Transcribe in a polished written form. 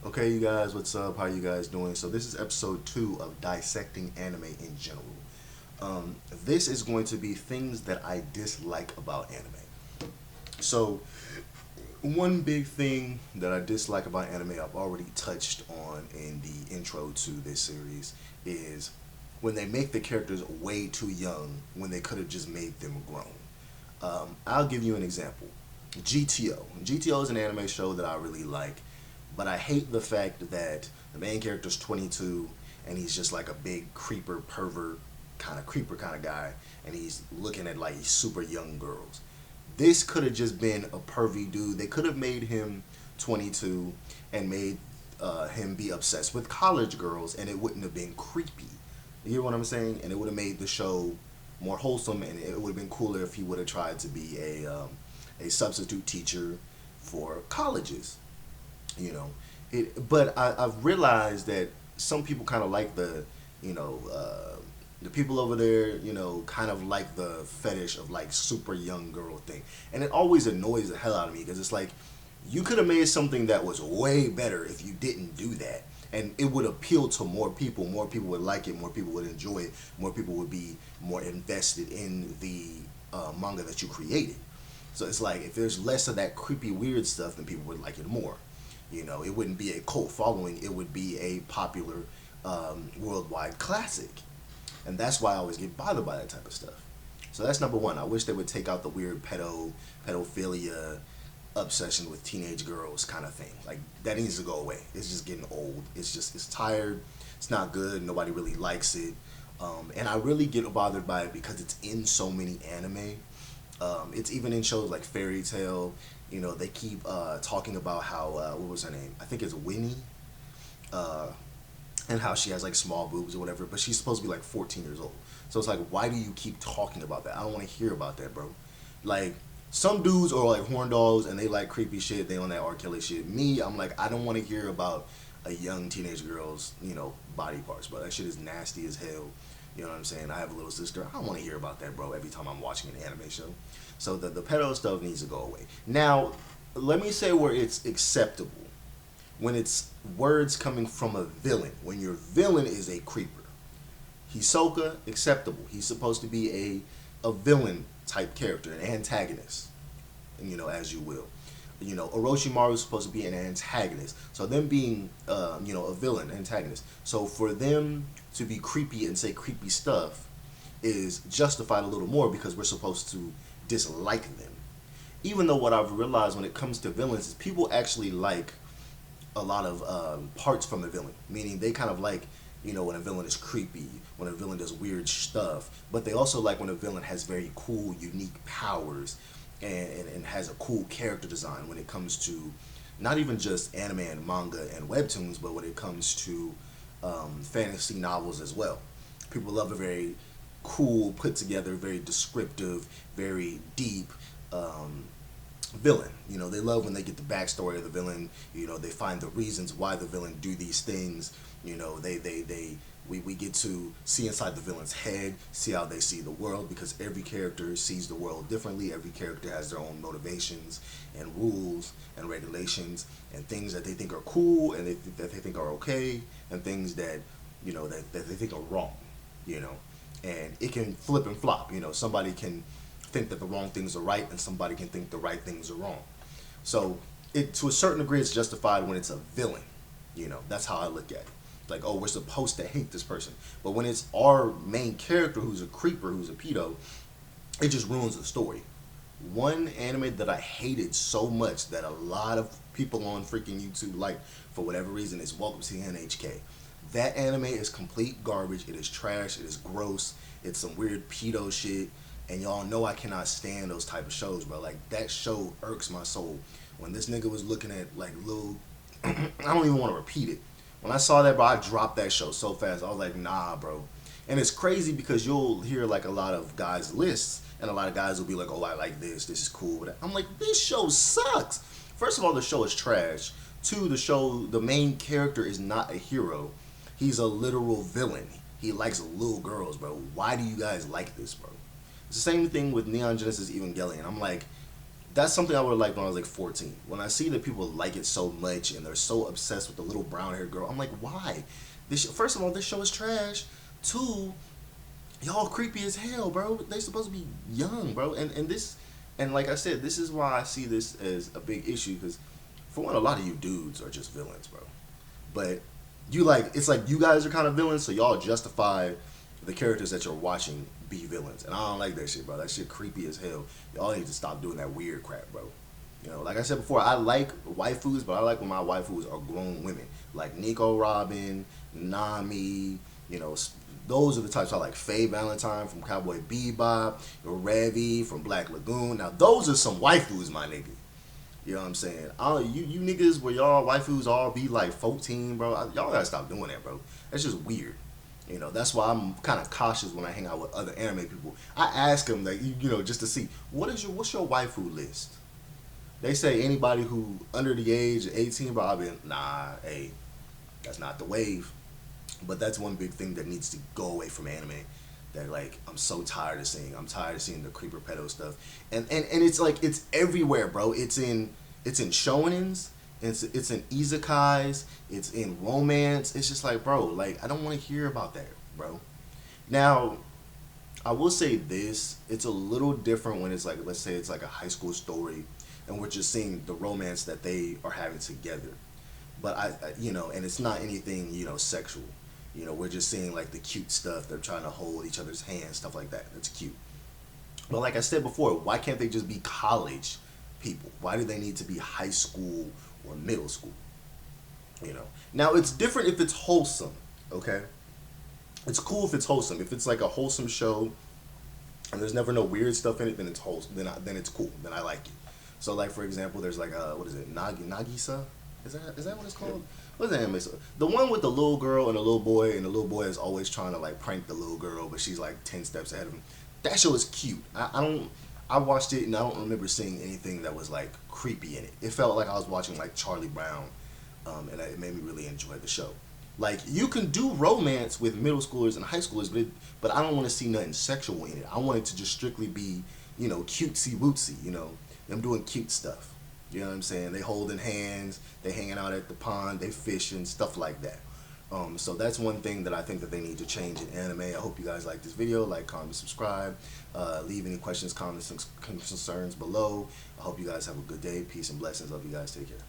Okay, you guys, what's up? How you guys doing? So this is episode 2 of dissecting anime in general. This is going to be things that I dislike about anime. So one big thing that I dislike about anime, I've already touched on in the intro to this series, is when they make the characters way too young when they could have just made them grown. I'll give you an example. GTO. GTO is an anime show that I really like, but I hate the fact that the main character's 22 and he's just like a big creeper, pervert, creeper kind of guy, and he's looking at like super young girls. This could have just been a pervy dude. They could have made him 22 and made him be obsessed with college girls, and it wouldn't have been creepy. You hear what I'm saying? And it would have made the show more wholesome, and it would have been cooler if he would have tried to be a substitute teacher for colleges. You know, But I've realized that some people kind of like the people over there, kind of like the fetish of like super young girl thing, and it always annoys the hell out of me because it's like you could have made something that was way better if you didn't do that, and it would appeal to more people. More people would like it. More people would enjoy it. More people would be more invested in the manga that you created. So it's like if there's less of that creepy weird stuff, then people would like it more. It wouldn't be a cult following. It would be a popular worldwide classic. And that's why I always get bothered by that type of stuff. So that's number one. I wish they would take out the weird pedophilia obsession with teenage girls kind of thing. Like that needs to go away. It's just getting old. It's tired. It's not good. Nobody really likes it. And I really get bothered by it because it's in so many anime. It's even in shows like Fairy Tail. They keep talking about how what was her name? I think it's Winnie. Uh, and how she has like small boobs or whatever, but she's supposed to be like 14 years old. So it's like, why do you keep talking about that? I don't want to hear about that, bro. Like, some dudes are like horn dogs and they like creepy shit. They on that R. Kelly shit. Me, I'm like, I don't want to hear about a young teenage girl's, body parts, bro. That shit is nasty as hell. You know what I'm saying? I have a little sister. I don't want to hear about that, bro, every time I'm watching an anime show. So the pedo stuff needs to go away. Now, let me say where it's acceptable. When it's words coming from a villain, when your villain is a creeper. Hisoka, acceptable. He's supposed to be a villain type character, an antagonist, as you will. Orochimaru is supposed to be an antagonist. So them being, a villain, antagonist. So for them to be creepy and say creepy stuff is justified a little more because we're supposed to dislike them. Even though what I've realized when it comes to villains is people actually like a lot of parts from the villain, meaning they kind of like, when a villain is creepy, when a villain does weird stuff, but they also like when a villain has very cool, unique powers and has a cool character design when it comes to not even just anime and manga and webtoons, but when it comes to fantasy novels as well. People love a very cool, put together, very descriptive, very deep villain. They love when they get the backstory of the villain. They find the reasons why the villain do these things. We get to see inside the villain's head, see how they see the world, because every character sees the world differently. Every character has their own motivations and rules and regulations and things that they think are cool and that they think are okay, and things that that they think are wrong. And it can flip and flop. Somebody can think that the wrong things are right, and somebody can think the right things are wrong. So it, to a certain degree, it's justified when it's a villain. That's how I look at it. Like, oh, we're supposed to hate this person, but when it's our main character who's a creeper, who's a pedo, it just ruins the story. One anime that I hated so much that a lot of people on freaking YouTube like for whatever reason is Welcome to NHK. That anime is complete garbage. It is trash. It is gross. It's some weird pedo shit. And y'all know I cannot stand those type of shows, bro. Like, that show irks my soul. When this nigga was looking at, like, little... I don't even want to repeat it. When I saw that, bro, I dropped that show so fast. I was like, nah, bro. And it's crazy because you'll hear, like, a lot of guys' lists, and a lot of guys will be like, oh, I like this. This is cool. I'm like, this show sucks. First of all, the show is trash. Two, the main character is not a hero. He's a literal villain. He likes little girls, bro. Why do you guys like this, bro? It's the same thing with Neon Genesis Evangelion. I'm like, that's something I would have liked when I was like 14. When I see that people like it so much and they're so obsessed with the little brown haired girl, I'm like, why? First of all, this show is trash. Two, y'all creepy as hell, bro. They supposed to be young, bro. And like I said, this is why I see this as a big issue because, for one, a lot of you dudes are just villains, bro. But it's like you guys are kind of villains, so y'all justify the characters that you're watching be villains, and I don't like that shit, bro. That shit creepy as hell. Y'all need to stop doing that weird crap, bro. Like I said before, I like waifus, but I like when my waifus are grown women, like Nico Robin, Nami. Those are the types I like. Faye Valentine from Cowboy Bebop, Revy from Black Lagoon. Now those are some waifus, my nigga. You know what I'm saying? You niggas where y'all waifus all be like 14, bro. Y'all gotta stop doing that, bro. That's just weird. That's why I'm kind of cautious when I hang out with other anime people. I ask them, like, just to see what's your waifu list. They say anybody who under the age of 18, but I'll be nah, hey, that's not the wave. But that's one big thing that needs to go away from anime. That like I'm so tired of seeing. I'm tired of seeing the creeper pedo stuff, and it's like it's everywhere, bro. It's in shonens, it's in izakais, it's in romance. It's just like, bro, like I don't want to hear about that, bro. Now, I will say this: it's a little different when it's like, let's say it's like a high school story, and we're just seeing the romance that they are having together. But and it's not anything sexual. We're just seeing like the cute stuff. They're trying to hold each other's hands, stuff like that. That's cute. But like I said before, why can't they just be college people? Why do they need to be high school or middle school? Now it's different if it's wholesome. Okay, it's cool if it's wholesome. If it's like a wholesome show and there's never no weird stuff in it, then it's wholesome. Then it's cool. Then I like it. So like for example, there's like what is it, Nagisa? Is that what it's called? What's that anime? The one with the little girl and the little boy, and the little boy is always trying to like prank the little girl, but she's like 10 steps ahead of him. That show is cute. I watched it and I don't remember seeing anything that was like creepy in it. It felt like I was watching like Charlie Brown, and it made me really enjoy the show. Like you can do romance with middle schoolers and high schoolers, but I don't want to see nothing sexual in it. I want it to just strictly be cutesy wootsy. Them doing cute stuff. You know what I'm saying? They holding hands, they hanging out at the pond, they fishing, stuff like that. So that's one thing that I think that they need to change in anime. I hope you guys like this video. Like, comment, subscribe. Leave any questions, comments, and concerns below. I hope you guys have a good day. Peace and blessings. Love you guys. Take care.